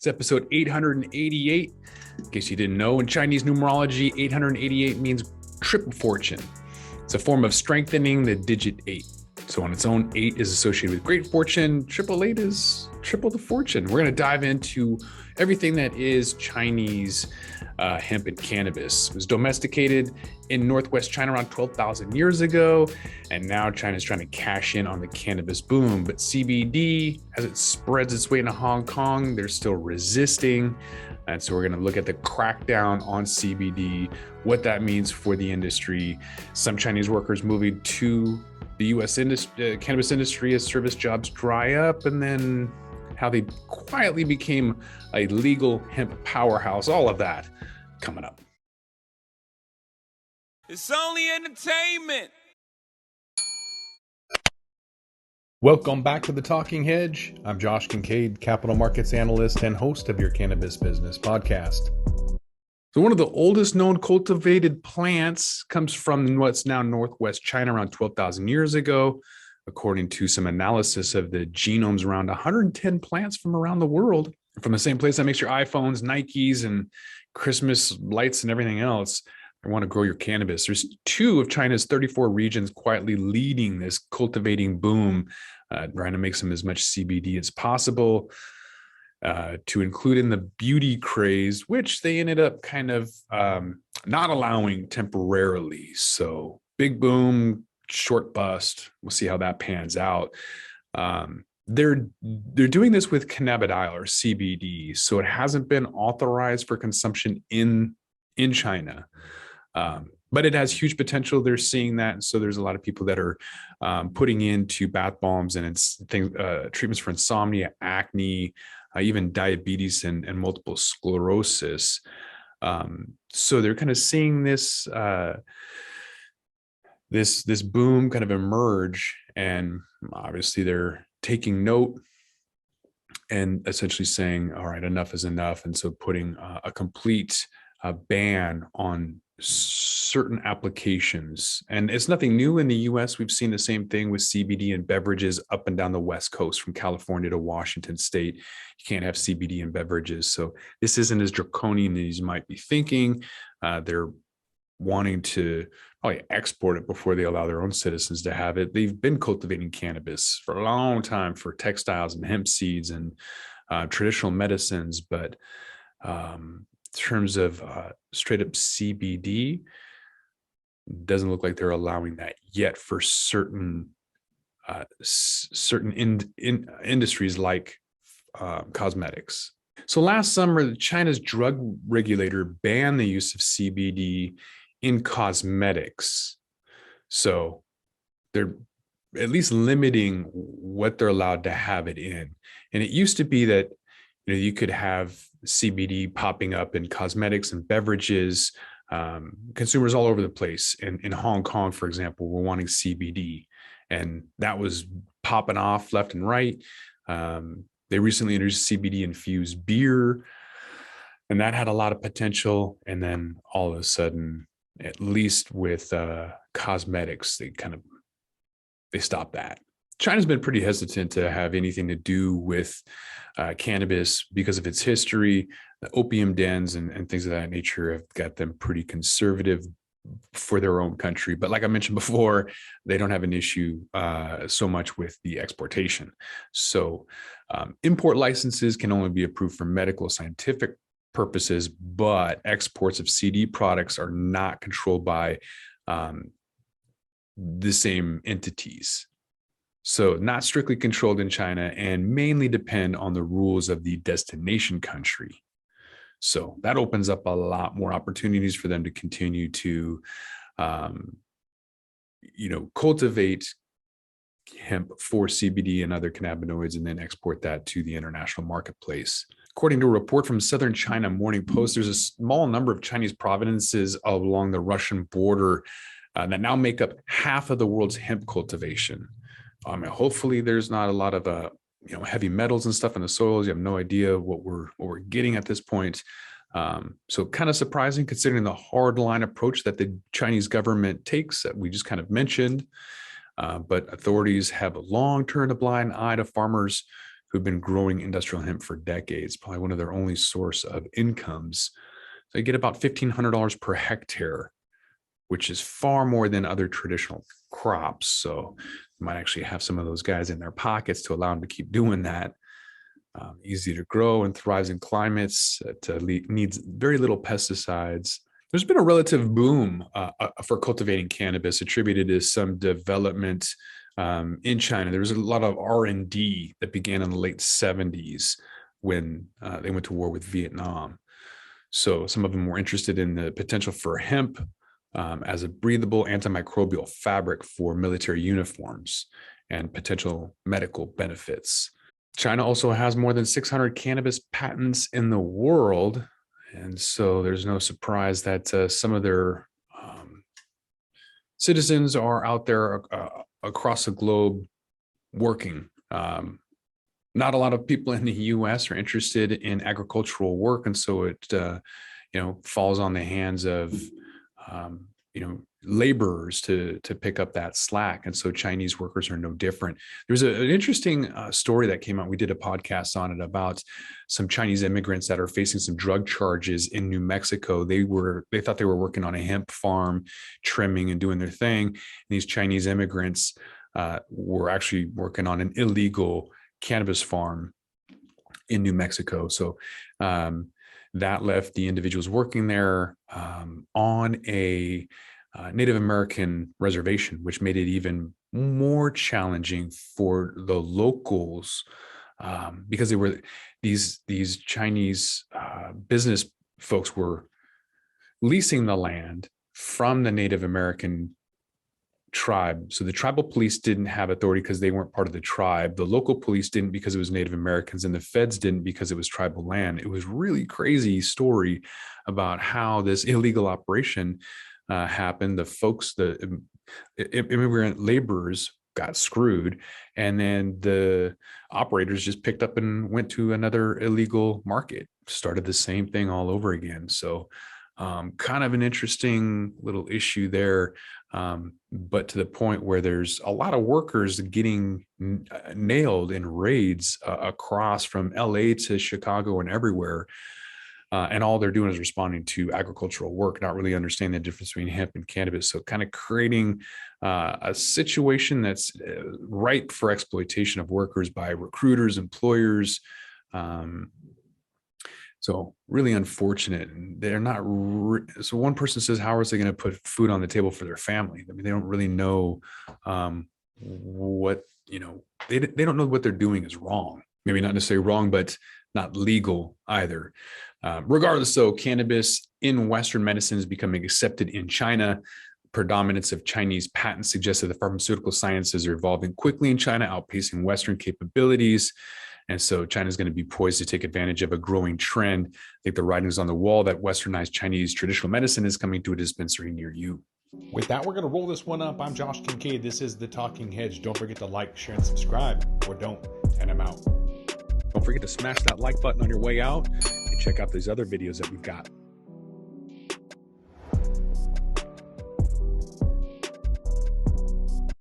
It's episode 888. In case you didn't know, in Chinese numerology, 888 means triple fortune. It's a form of strengthening the digit 8. So on its own, 8 is associated with great fortune. Triple 8 is triple the fortune. We're going to dive into everything that is Chinese hemp and cannabis. It was domesticated in Northwest China around 12,000 years ago. And now China's trying to cash in on the cannabis boom. But CBD, as it spreads its way into Hong Kong, they're still resisting. And so we're going to look at the crackdown on CBD, what that means for the industry. Some Chinese workers moving to the U.S. cannabis industry as service jobs dry up, and then how they quietly became a legal hemp powerhouse. All of that coming up. It's only entertainment. Welcome back to the Talking Hedge. I'm Josh Kincaid, capital markets analyst and host of your Cannabis Business Podcast. So one of the oldest known cultivated plants comes from what's now Northwest China around 12,000 years ago. According to some analysis of the genomes, around 110 plants from around the world, from the same place that makes your iPhones, Nikes, and Christmas lights and everything else. I want to grow your cannabis. There's 2 of China's 34 regions quietly leading this cultivating boom, trying to make some as much CBD as possible, to include in the beauty craze, which they ended up kind of not allowing temporarily. So big boom, short bust. We'll see how that pans out. They're doing this with cannabidiol or CBD, so it hasn't been authorized for consumption in China. But it has huge potential. They're seeing that. And so there's a lot of people that are putting into bath bombs and treatments for insomnia, acne, even diabetes and multiple sclerosis. So they're kind of seeing this this boom kind of emerge, and obviously they're taking note and essentially saying, all right, enough is enough. And so putting a complete ban on certain applications. And it's nothing new in the US. We've seen the same thing with CBD and beverages up and down the West Coast, from California to Washington State. You can't have CBD in beverages. So this isn't as draconian as you might be thinking. They're wanting to probably export it before they allow their own citizens to have it. They've been cultivating cannabis for a long time for textiles and hemp seeds and traditional medicines, but in terms of straight up CBD, doesn't look like they're allowing that yet for certain industries like cosmetics. So last summer, China's drug regulator banned the use of CBD in cosmetics. So they're at least limiting what they're allowed to have it in. And it used to be that you could have CBD popping up in cosmetics and beverages. Consumers all over the place. In Hong Kong, for example, were wanting CBD, and that was popping off left and right. They recently introduced CBD infused beer, and that had a lot of potential. And then all of a sudden, at least with cosmetics, they stopped that. China's been pretty hesitant to have anything to do with cannabis because of its history. The opium dens and things of that nature have got them pretty conservative for their own country. But like I mentioned before, they don't have an issue so much with the exportation. So import licenses can only be approved for medical scientific purposes, but exports of CD products are not controlled by the same entities. So not strictly controlled in China, and mainly depend on the rules of the destination country. So that opens up a lot more opportunities for them to continue to, cultivate hemp for CBD and other cannabinoids, and then export that to the international marketplace. According to a report from Southern China Morning Post, there's a small number of Chinese provinces along the Russian border that now make up half of the world's hemp cultivation. Hopefully there's not a lot of heavy metals and stuff in the soils. You have no idea what we're getting at this point. So kind of surprising considering the hard line approach that the Chinese government takes that we just kind of mentioned. But authorities have long turned a blind eye to farmers who've been growing industrial hemp for decades, probably one of their only source of incomes. So they get about $1,500 per hectare, which is far more than other traditional crops. So you might actually have some of those guys in their pockets to allow them to keep doing that. Easy to grow and thrives in climates needs very little pesticides. There's been a relative boom for cultivating cannabis attributed to some development in China. There was a lot of R&D that began in the late 70s when they went to war with Vietnam. So some of them were interested in the potential for hemp as a breathable antimicrobial fabric for military uniforms and potential medical benefits. China also has more than 600 cannabis patents in the world. And so there's no surprise that some of their citizens are out there across the globe working. Not a lot of people in the U.S. are interested in agricultural work. And so it, falls on the hands of, laborers to pick up that slack. And so Chinese workers are no different. There's an interesting story that came out. We did a podcast on it about some Chinese immigrants that are facing some drug charges in New Mexico. They thought they were working on a hemp farm, trimming and doing their thing. And these Chinese immigrants were actually working on an illegal cannabis farm in New Mexico. So that left the individuals working there on a Native American reservation, which made it even more challenging for the locals because they were these Chinese business folks were leasing the land from the Native American tribe. So the tribal police didn't have authority because they weren't part of the tribe. The local police didn't because it was Native Americans, and the feds didn't because it was tribal land. It was really crazy story about how this illegal operation happened. The folks, the immigrant laborers got screwed, and then the operators just picked up and went to another illegal market, started the same thing all over again. So kind of an interesting little issue there, but to the point where there's a lot of workers getting nailed in raids across from LA to Chicago and everywhere. And all they're doing is responding to agricultural work, not really understanding the difference between hemp and cannabis. So kind of creating a situation that's ripe for exploitation of workers by recruiters, employers. So really unfortunate. And they're not. So one person says, how are they going to put food on the table for their family? I mean, they don't really know what, they don't know what they're doing is wrong. Maybe not necessarily wrong, but not legal either. Regardless, though, cannabis in Western medicine is becoming accepted in China. Predominance of Chinese patents suggests that the pharmaceutical sciences are evolving quickly in China, outpacing Western capabilities. And so China is going to be poised to take advantage of a growing trend. I think the writing's on the wall that Westernized Chinese traditional medicine is coming to a dispensary near you. With that, we're going to roll this one up. I'm Josh Kincaid. This is The Talking Hedge. Don't forget to like, share, and subscribe, or don't, and I'm out. Don't forget to smash that like button on your way out and check out these other videos that we've got.